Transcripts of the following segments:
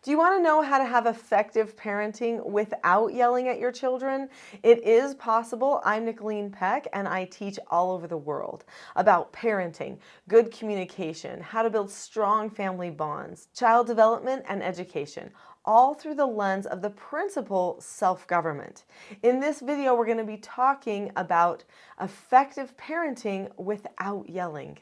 Do you want to know how to have effective parenting without yelling at your children? It is possible. I'm Nicholeen Peck, and I teach all over the world about parenting, good communication, how to build strong family bonds, child development, and education, all through the lens of the principle self-government. In this video, we're going to be talking about effective parenting without yelling.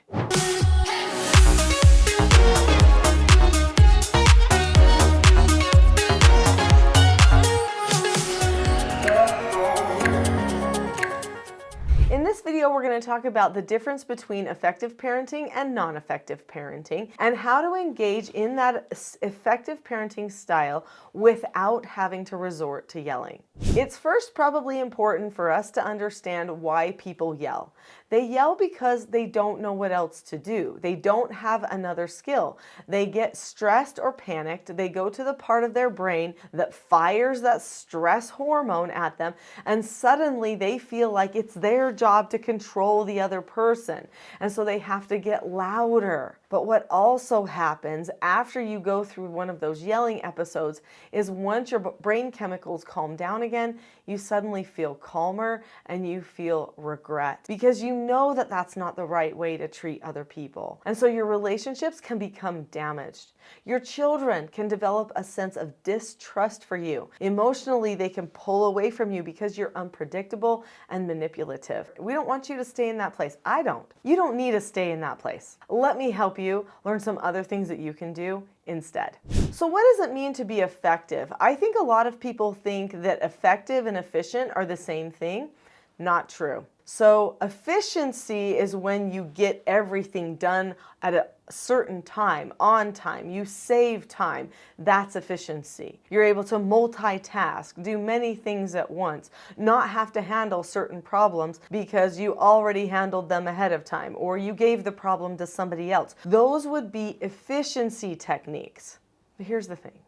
In this video, we're going to talk about the difference between effective parenting and non-effective parenting and how to engage in that effective parenting style without having to resort to yelling. It's first probably important for us to understand why people yell. They yell because they don't know what else to do. They don't have another skill. They get stressed or panicked. They go to the part of their brain that fires that stress hormone at them, and suddenly they feel like it's their job to control the other person. And so they have to get louder. But what also happens after you go through one of those yelling episodes is once your brain chemicals calm down again, you suddenly feel calmer and you feel regret because you know that that's not the right way to treat other people. And so your relationships can become damaged. Your children can develop a sense of distrust for you. Emotionally, they can pull away from you because you're unpredictable and manipulative. We don't want you to stay in that place. I don't. You don't need to stay in that place. Let me help you learn some other things that you can do instead. So what does it mean to be effective? I think a lot of people think that effective and efficient are the same thing. Not true. So efficiency is when you get everything done at a certain time, on time. You save time. That's efficiency. You're able to multitask, do many things at once, not have to handle certain problems because you already handled them ahead of time or you gave the problem to somebody else. Those would be efficiency techniques. But here's the thing.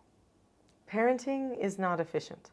Parenting is not efficient,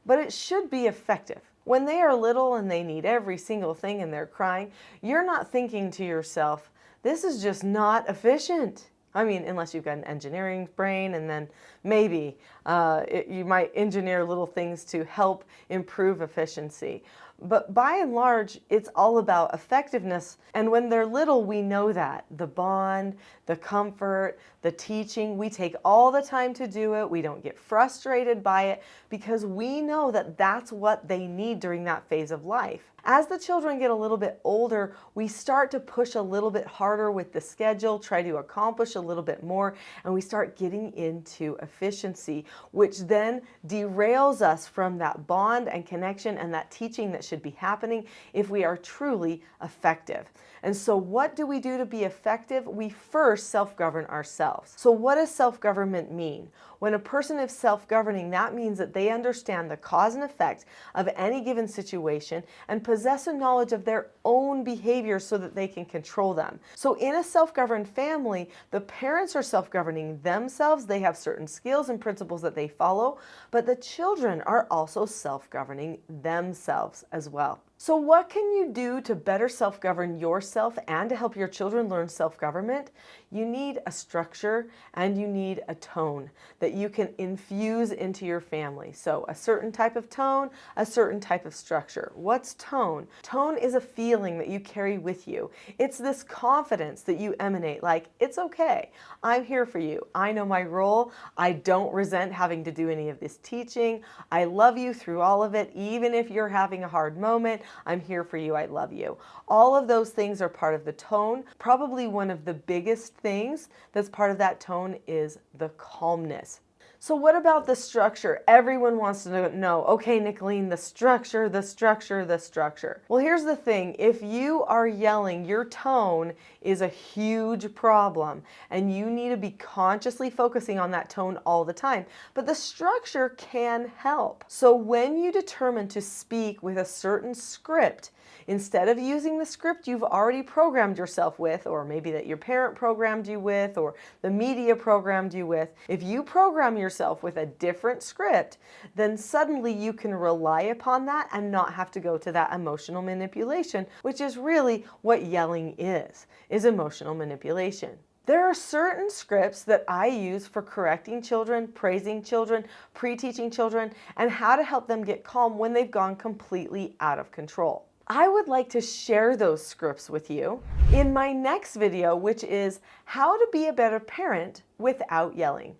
but it should be effective. When they are little and they need every single thing and they're crying, you're not thinking to yourself, this is just not efficient. I mean, unless you've got an engineering brain, and then maybe you might engineer little things to help improve efficiency. But by and large, it's all about effectiveness. And when they're little, we know that. The bond, the comfort, the teaching, we take all the time to do it. We don't get frustrated by it because we know that that's what they need during that phase of life. As the children get a little bit older, we start to push a little bit harder with the schedule, try to accomplish a little bit more, and we start getting into efficiency, which then derails us from that bond and connection and that teaching that should be happening if we are truly effective. And so what do we do to be effective? We first self-govern ourselves. So what does self-government mean? When a person is self-governing, that means that they understand the cause and effect of any given situation and possess a knowledge of their own behavior so that they can control them. So in a self-governed family, the parents are self-governing themselves. They have certain skills and principles that they follow, but the children are also self-governing themselves as well. So what can you do to better self-govern yourself and to help your children learn self-government? You need a structure and you need a tone that you can infuse into your family. So a certain type of tone, a certain type of structure. What's tone? Tone is a feeling that you carry with you. It's this confidence that you emanate, like, it's okay. I'm here for you. I know my role. I don't resent having to do any of this teaching. I love you through all of it. Even if you're having a hard moment, I'm here for you. I love you. All of those things are part of the tone. Probably one of the biggest things that's part of that tone is the calmness. So what about the structure? Everyone wants to know, okay, Nicholeen, the structure, the structure, the structure. Well, here's the thing. If you are yelling, your tone is a huge problem, and you need to be consciously focusing on that tone all the time. But the structure can help. So when you determine to speak with a certain script, instead of using the script you've already programmed yourself with, or maybe that your parent programmed you with, or the media programmed you with, if you program yourself with a different script, then suddenly you can rely upon that and not have to go to that emotional manipulation, which is really what yelling is emotional manipulation. There are certain scripts that I use for correcting children, praising children, pre-teaching children, and how to help them get calm when they've gone completely out of control. I would like to share those scripts with you in my next video, which is how to be a better parent without yelling.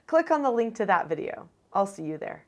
Click on the link to that video. I'll see you there.